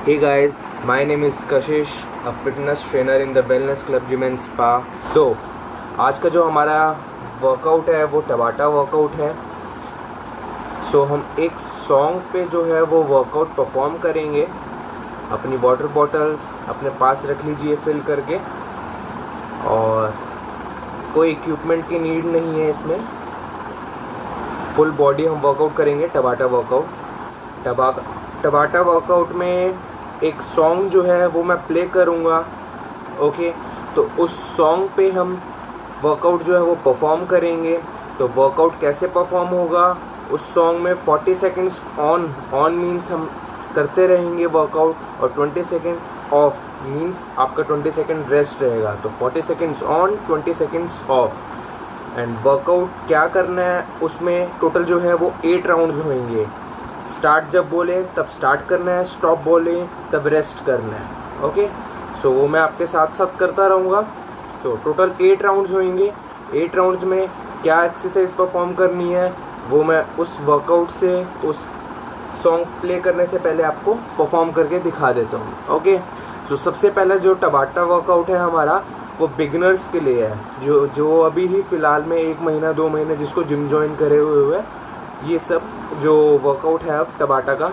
Hey guys, my name is Kashish, a fitness trainer in the Wellness Club Gym and Spa. So, आज का जो हमारा workout है वो टबाटा वर्कआउट है. हम एक सॉन्ग पे जो है वो वर्कआउट परफॉर्म करेंगे. अपनी वाटर बॉटल्स अपने पास रख लीजिए फिल करके, और कोई इक्विपमेंट की नीड नहीं है इसमें. फुल बॉडी हम वर्कआउट करेंगे टबाटा वर्कआउट. टबाटा वर्कआउट में एक सॉन्ग जो है वो मैं प्ले करूँगा. ओके, तो उस सॉन्ग पे हम वर्कआउट जो है वो परफॉर्म करेंगे. तो वर्कआउट कैसे परफॉर्म होगा उस सॉन्ग में, 40 सेकेंड्स ऑन मीन्स हम करते रहेंगे वर्कआउट, और 20 सेकेंड ऑफ मीन्स आपका 20 सेकेंड रेस्ट रहेगा. तो 40 seconds on, 20 seconds of. And workout क्या करना है उसमें टोटल जो है वो 8 राउंड्स होंगे. स्टार्ट जब बोले तब स्टार्ट करना है, स्टॉप बोले तब रेस्ट करना है. ओके, सो वो मैं आपके साथ साथ करता रहूँगा. तो टोटल 8 राउंड्स होंगे. 8 राउंड्स में क्या एक्सरसाइज परफॉर्म करनी है वो मैं उस वर्कआउट से, उस सॉन्ग प्ले करने से पहले आपको परफॉर्म करके दिखा देता हूँ. ओके, सो सबसे पहला जो टबाटा वर्कआउट है हमारा वो बिगिनर्स के लिए है. जो अभी ही फ़िलहाल में 1 महीना 2 महीने जिसको जिम ज्वाइन करे हुए हैं, ये सब जो वर्कआउट है अब टबाटा का,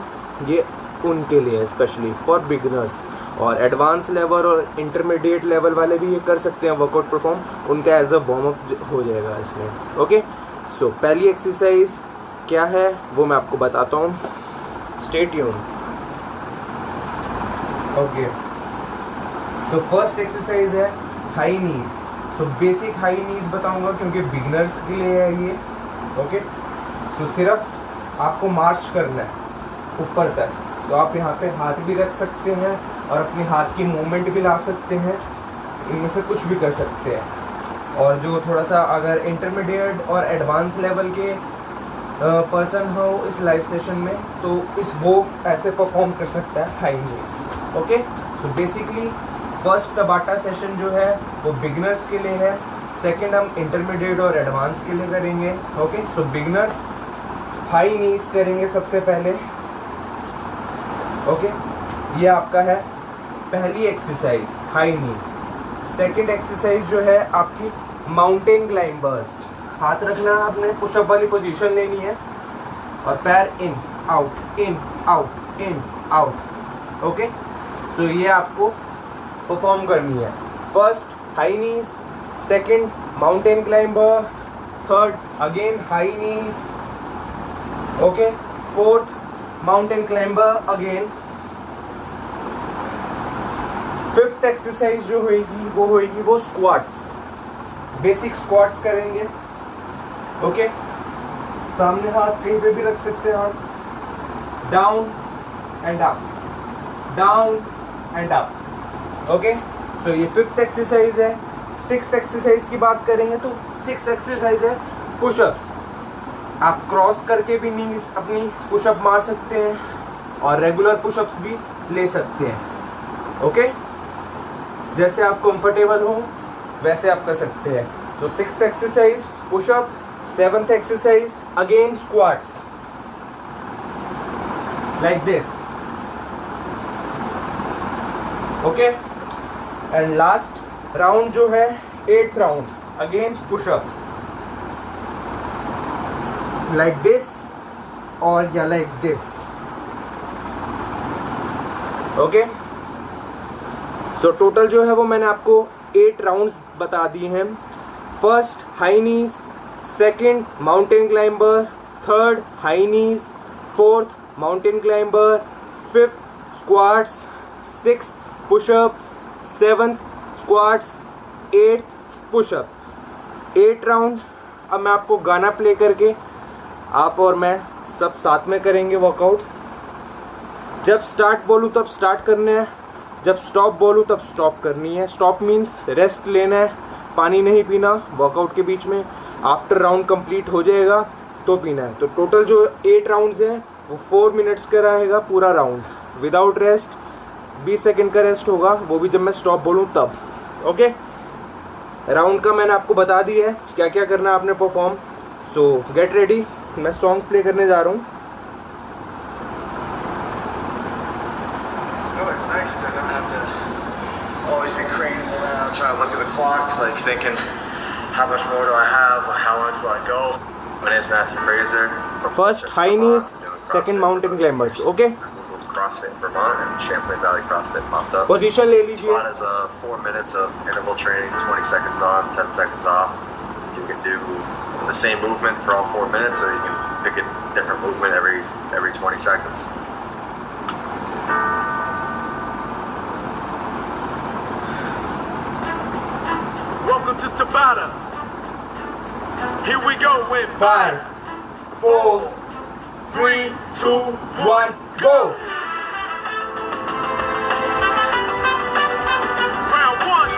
ये उनके लिए है, स्पेशली फॉर बिगिनर्स. और एडवांस लेवल और इंटरमीडिएट लेवल वाले भी ये कर सकते हैं वर्कआउट परफॉर्म. उनका एज अ वार्म अप हो जाएगा इसमें. ओके, सो पहली एक्सरसाइज क्या है वो मैं आपको बताता हूँ. Stay tune. Okay, so first exercise है high knees. So basic high knees बताऊंगा क्योंकि बिगिनर्स के लिए है ये. ओके, सो सिर्फ आपको मार्च करना है ऊपर तक. तो आप यहाँ पे हाथ भी रख सकते हैं और अपने हाथ की मूवमेंट भी ला सकते हैं. इनमें से कुछ भी कर सकते हैं. और जो थोड़ा सा अगर इंटरमीडिएट और एडवांस लेवल के पर्सन हो इस लाइव सेशन में, तो वो ऐसे परफॉर्म कर सकता है high knees. Okay, so basically first tabata session जो है वो बिगिनर्स के लिए है. सेकंड हम इंटरमीडिएट और एडवांस के लिए करेंगे. ओके, सो बिगिनर्स हाई नीज करेंगे सबसे पहले. ओके, ये आपका है पहली exercise high knees. Second exercise जो है आपकी माउंटेन क्लाइंबर्स. हाथ रखना है आपने, पुशअप वाली पोजीशन लेनी है और पैर in out in out in out. Okay, so ये आपको परफॉर्म करनी है. First high knees, second mountain climber, third again high knees. Okay, fourth mountain climber again. Fifth exercise जो होएगी वो स्क्वाट्स. बेसिक स्क्वाट्स करेंगे. ओके, सामने हाथ कहीं पे भी रख सकते हैं आप. Down and up, down and up. Okay, so ये फिफ्थ एक्सरसाइज है. सिक्स्थ एक्सरसाइज की बात करेंगे तो सिक्स्थ एक्सरसाइज है पुशअप्स. आप क्रॉस करके भी नीज अपनी पुशअप मार सकते हैं और रेगुलर पुशअप्स भी ले सकते हैं. ओके, जैसे आप कंफर्टेबल हो वैसे आप कर सकते हैं. So sixth exercise pushup, seventh exercise again squats like this. Okay, and last round जो है 8th round, again pushups like this or yeah like this. Okay, so total जो है वो मैंने आपको 8 राउंड्स बता दिए हैं. First high knees, second mountain climber, third high knees, fourth mountain climber, fifth squats, sixth pushups, seventh squats, 8th pushup. 8 round. अब मैं आपको गाना प्ले करके आप और मैं सब साथ में करेंगे वर्कआउट. जब स्टार्ट बोलूँ तब स्टार्ट करना है, जब स्टॉप बोलूँ तब स्टॉप करनी है. स्टॉप मीन्स रेस्ट लेना है, पानी नहीं पीना वर्कआउट के बीच में. आफ्टर राउंड कंप्लीट हो जाएगा तो पीना है. तो टोटल जो 8 राउंड्स हैं वो 4 मिनट्स का रहेगा पूरा राउंड विदाउट रेस्ट. 20 सेकेंड का रेस्ट होगा, वो भी जब मैं स्टॉप बोलूँ तब. ओके, राउंड का मैंने आपको बता दिया है क्या क्या करना है आपने परफॉर्म. सो गेट रेडी. मैं सॉन्ग प्ले करने जा रहा हूँ. to always be craning around, trying to look at the clock, like thinking, how much more do I have? How long till I go? My name is Matthew Fraser. First high knees, second mountain climbers. Okay. CrossFit Vermont and Champlain Valley CrossFit popped up. Position ले लीजिए. Squat is 4 minutes of interval training, 20 seconds on, 10 seconds off. You can do the same movement for all 4 minutes, or you can pick a different movement every 20 seconds. Welcome to Tabata. Here we go with 5, 4, 3, 2, 1, go. round one.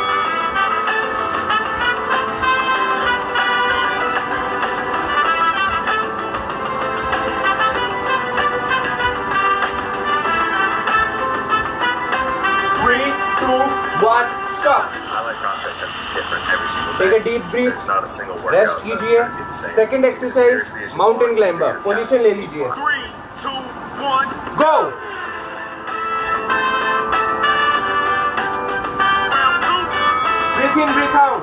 Three, two, one, stop. I like CrossFit because it's different every single day. Take a deep breath. There's not a single workout Rest that's कीजिए. gonna be the same. Second Take it as exercise, seriously as you mountain want. climber. Take it Position down. ले लीजिए. 3, 2, 1. Go. Round two. Breathe in, breathe out.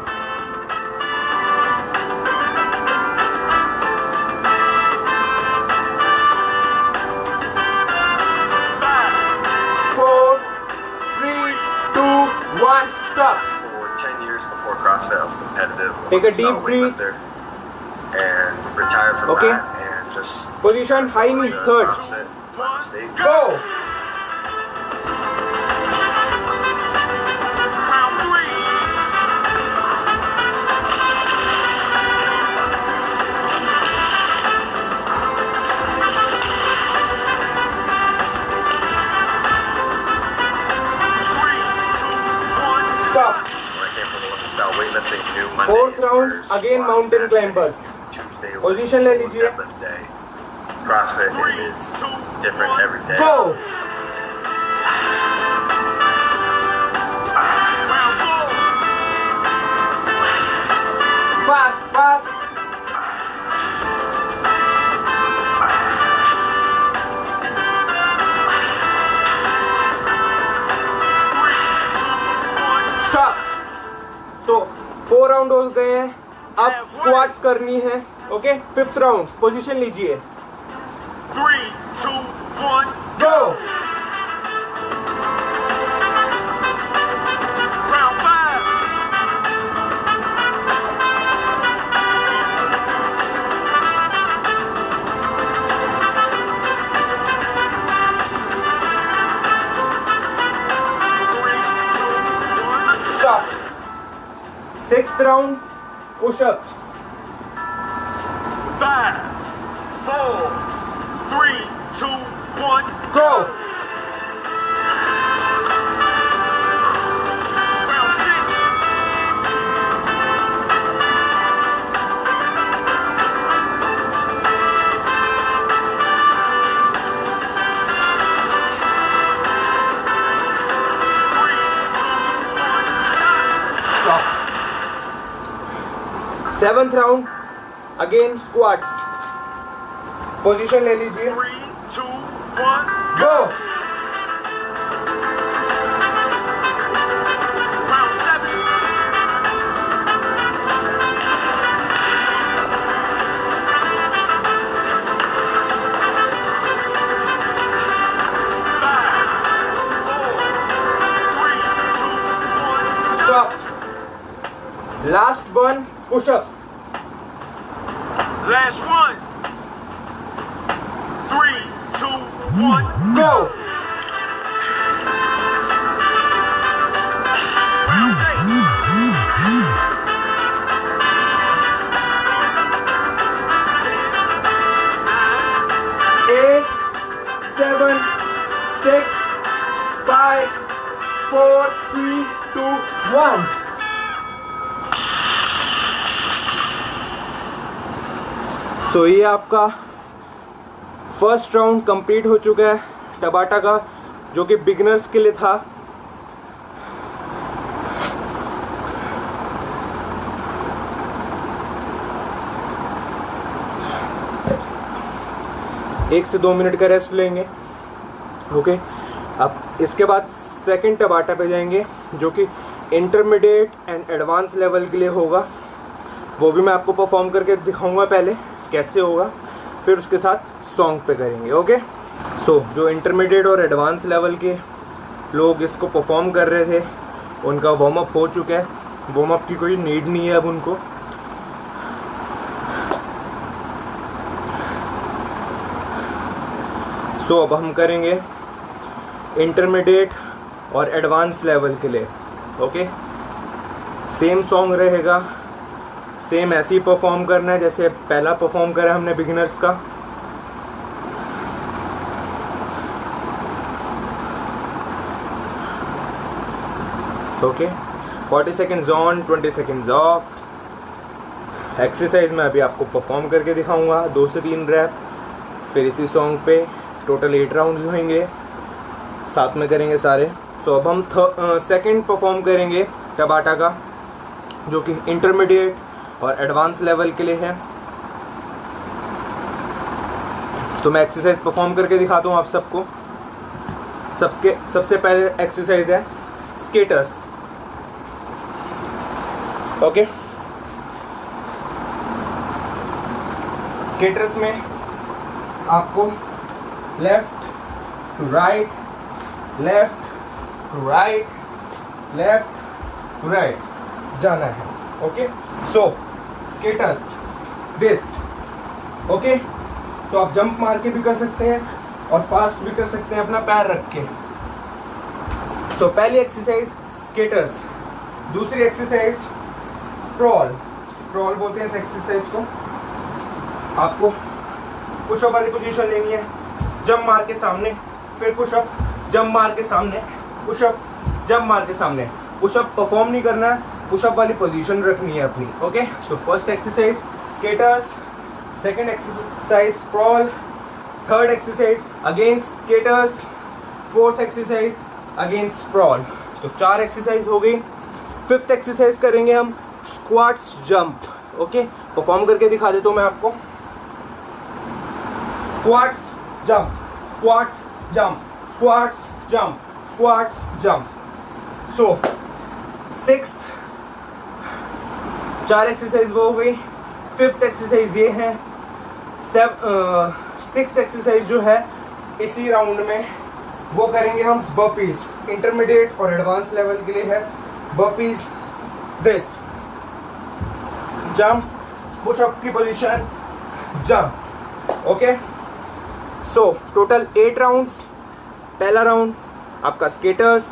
Five, 4, 3, 2, 1, stop. For 10 years before CrossFit, I was competitive. Take a deep Not breath. weightlifter, and retired from Okay. that and just Position high knees third. CrossFit by mistake. Go. round three. Three, two, one. Stop. When I came from Olympic style weightlifting, knew Monday Fourth is round, first, again squats, mountain snatch day, climbers. Tuesday was Position ले लीजिए. deadlift day. CrossFit Three, is two, different one. every day. Go. Round four. Fast, fast. Three, two, one. Stop. So 4 round हो गए हैं. अब squats करनी है. Okay. Fifth round. Position लीजिए. 3, 2, 1. Go. Round five. Three, two, one. Stop. Sixth round. Push-ups. 5, 4, 3, 2, 1. Go. Round six. Three, two, one. Stop. Stop. Seventh round. Again squats. Position ले लीजिए. 3, 2, 1. Go. Round seven. Five, 4, 3, 2, 1. Stop. Last one. Push-ups. Last one. 3, 2, 1. Go. Round eight. 8, 7, 6, 5, 4, 3, 2, 1. सो ये आपका first round complete हो चुका है टबाटा का, जो कि बिगिनर्स के लिए था. एक से 2 मिनट का रेस्ट लेंगे. ओके. अब इसके बाद सेकंड टबाटा पे जाएंगे जो कि इंटरमीडिएट एंड एडवांस लेवल के लिए होगा। वो भी मैं आपको परफॉर्म करके दिखाऊंगा पहले कैसे होगा, फिर उसके साथ सॉन्ग पे करेंगे। ओके, सो जो इंटरमीडिएट और एडवांस लेवल के लोग इसको परफॉर्म कर रहे थे उनका वार्म अप हो चुका है। वार्म अप की कोई नीड नहीं है अब उनको। सो अब हम करेंगे इंटरमीडिएट और एडवांस लेवल के लिए। ओके, सेम सॉन्ग रहेगा, सेम ऐसे ही परफॉर्म करना है जैसे पहला परफॉर्म करा हमने बिगिनर्स का। Okay, 40 seconds on, 20 seconds of. Exercise में अभी आपको परफॉर्म करके दिखाऊंगा 2 से 3 रैप, फिर इसी सॉन्ग पे टोटल 8 राउंड्स होंगे, साथ में करेंगे सारे। सो अब हम सेकंड परफॉर्म करेंगे टबाटा का जो कि इंटरमीडिएट और एडवांस लेवल के लिए है। तो मैं एक्सरसाइज परफॉर्म करके दिखाता हूँ आप सबको। सबसे पहले एक्सरसाइज है स्केटर्स। ओके, स्केटर्स में आपको left to right, left to right, left to right जाना है। Okay, so skaters this. Okay, तो आप जंप मार के भी कर सकते हैं और फास्ट भी कर सकते हैं अपना पैर रख के। सो पहली एक्सरसाइज स्केटर्स, दूसरी एक्सरसाइज स्प्रॉल। स्प्रॉल बोलते हैं इस एक्सरसाइज को। आपको पुशअप वाली पोजीशन लेनी है, जंप मार के सामने, फिर पुशअप, जंप मार के सामने, पुशअप, जंप मार के सामने। पुशअप परफॉर्म नहीं करना है, पुशअप वाली पोजीशन रखनी है अपनी। Okay, so first exercise skaters, second exercise sprawl, third exercise again skaters, fourth exercise again sprawl. तो 4 एक्सरसाइज हो गई। फिफ्थ एक्सरसाइज करेंगे हम स्क्वाट्स जंप। ओके, परफॉर्म करके दिखा देता हूँ मैं आपको। Squats jump, squats jump, squats jump, squats jump. So sixth 4 exercise वो हो गई। फिफ्थ एक्सरसाइज ये है। सिक्स्थ एक्सरसाइज जो है इसी राउंड में वो करेंगे हम बर्पीज। इंटरमीडिएट और एडवांस लेवल के लिए है बर्पीज। दिस जंप, पुशअप की position, jump. Okay, so total 8 rounds. पहला राउंड आपका स्केटर्स,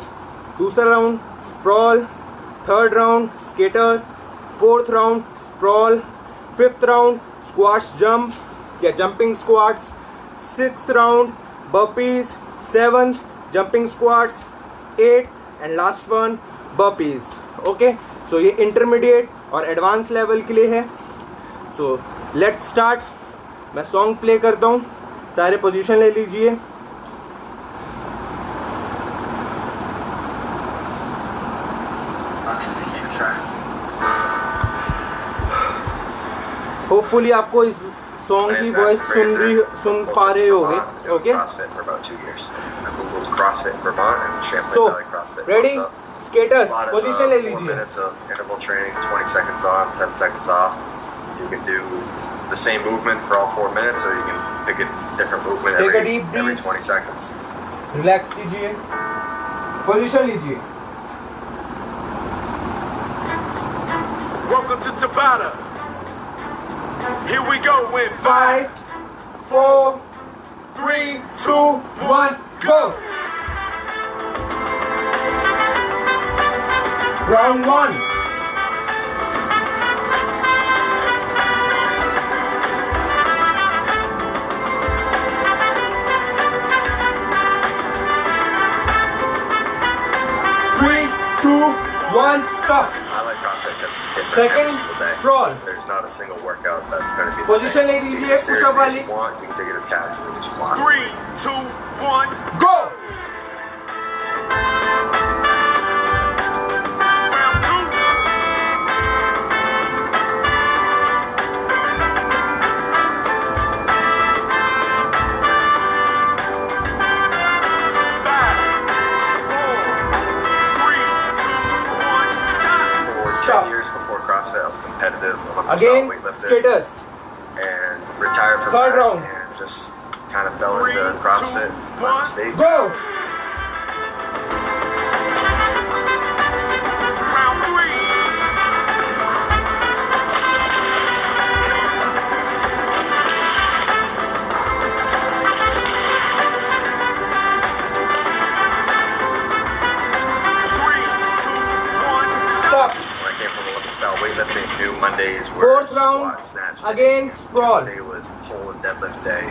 दूसरा round sprawl, third round skaters, fourth round sprawl, fifth round squats jump या jumping squats, sixth round burpees, seventh jumping squats, eighth and last one burpees. Okay, so ये intermediate और advance level के लिए है। So let's start. मैं song play करता हूँ, सारे पोजीशन ले लीजिए। होपफुली आपको इस सॉन्ग की वॉइस सुन पा रहे होगे। Okay, so ready, skaters position ले लीजिए। Interval training, 20 seconds on, 10 seconds off. You can do the same movement for all 4 minutes, or you can pick a different movement Take a every deep breath. 20 seconds. Relax कीजिए, position लीजिए। Welcome to Tabata. Here we go in 5, 4, 3, 2, 1, go! Round 1. Three, 2, 1, stop. I like CrossFit because it's different Second every single day. crawl. There's not a single workout that's going to be the Position same. ले You can लीजिए, take it seriously push-up as you वाली। want. You can take it as casually as you want. 3, 2, 1. Go! Round 2. Five, 4, Again, weightlifter, skaters. and retired from Third that round. and just kind of fell into CrossFit by mistake. Go! Round 3. Stop. When I came from Olympic style weightlifting, new Mondays were Fourth squat round. and snatch. Again, sprawl. Monday was pull and deadlift day.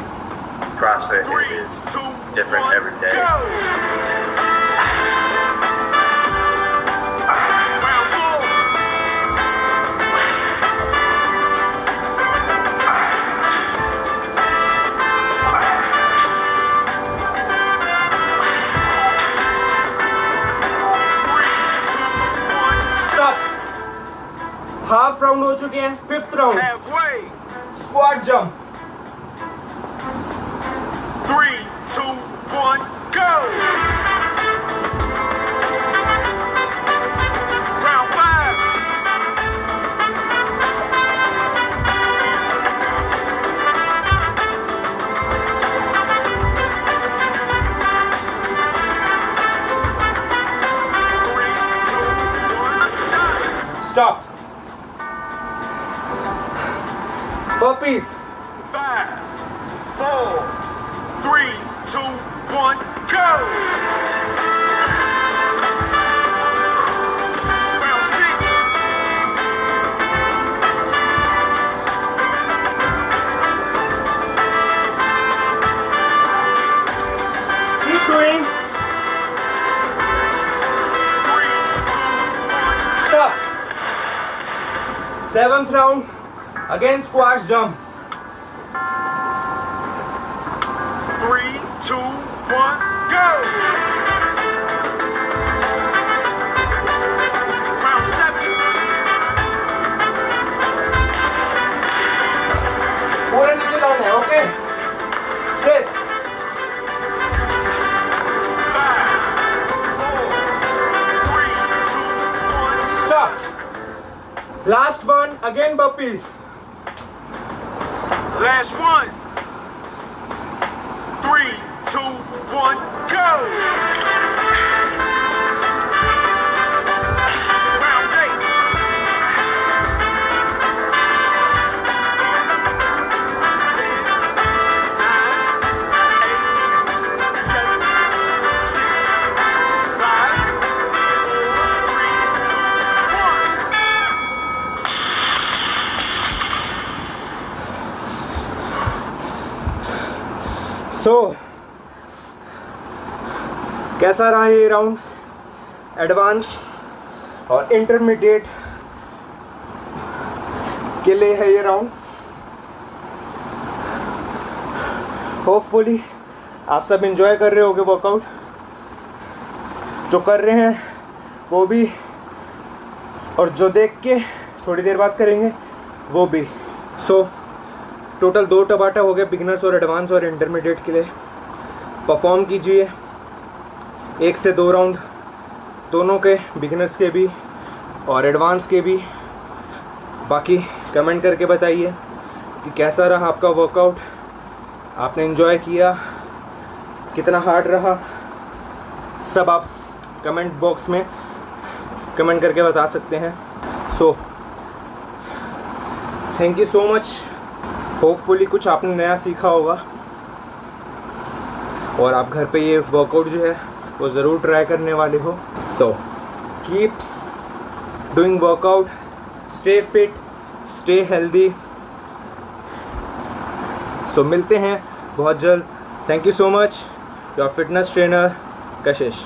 CrossFit it is different every day. Stop. Half round हो चुके हैं. Fifth round. Halfway. Squat jump. 3, 2, 1, go! Round 5. Stop. Burpees. 5, 4, 3, 2, 1, go! Round 6. Keep doing. 3, 2, 1, Stop. Seventh round. Again squash jump. 3, 2, 1, go! Round 7. पूरा नीचे down है. Okay. Yes. 5, 4, 3, 2, 1. Stop. Last one. Again burpees. Last one. 3, 2, 1, go! Round 8. 10, 9, 8, 7, 6, 5, 4, 3, 2, 1. So, कैसा रहा ये round? Advance और intermediate के लिए है ये राउंड. होपफुली आप सब एंजॉय कर रहे होगे वर्कआउट. जो कर रहे हैं वो भी, और जो देख के थोड़ी देर बाद करेंगे वो भी. सो टोटल 2 टबाटा हो गए बिगिनर्स और एडवांस और इंटरमीडिएट के लिए. परफॉर्म कीजिए 1 से 2 राउंड दोनों के, बिगिनर्स के भी और एडवांस के भी. बाकी कमेंट करके बताइए कि कैसा रहा आपका वर्कआउट. आपने एंजॉय किया, कितना हार्ड रहा, सब आप कमेंट बॉक्स में कमेंट करके बता सकते हैं. So thank you so much. Hopefully कुछ आपने नया सीखा होगा और आप घर पे ये वर्कआउट जो है वो ज़रूर ट्राई करने वाले हो. So keep doing workout, stay fit, stay healthy. So मिलते हैं बहुत जल्द. Thank you so much. Your fitness trainer Kashish.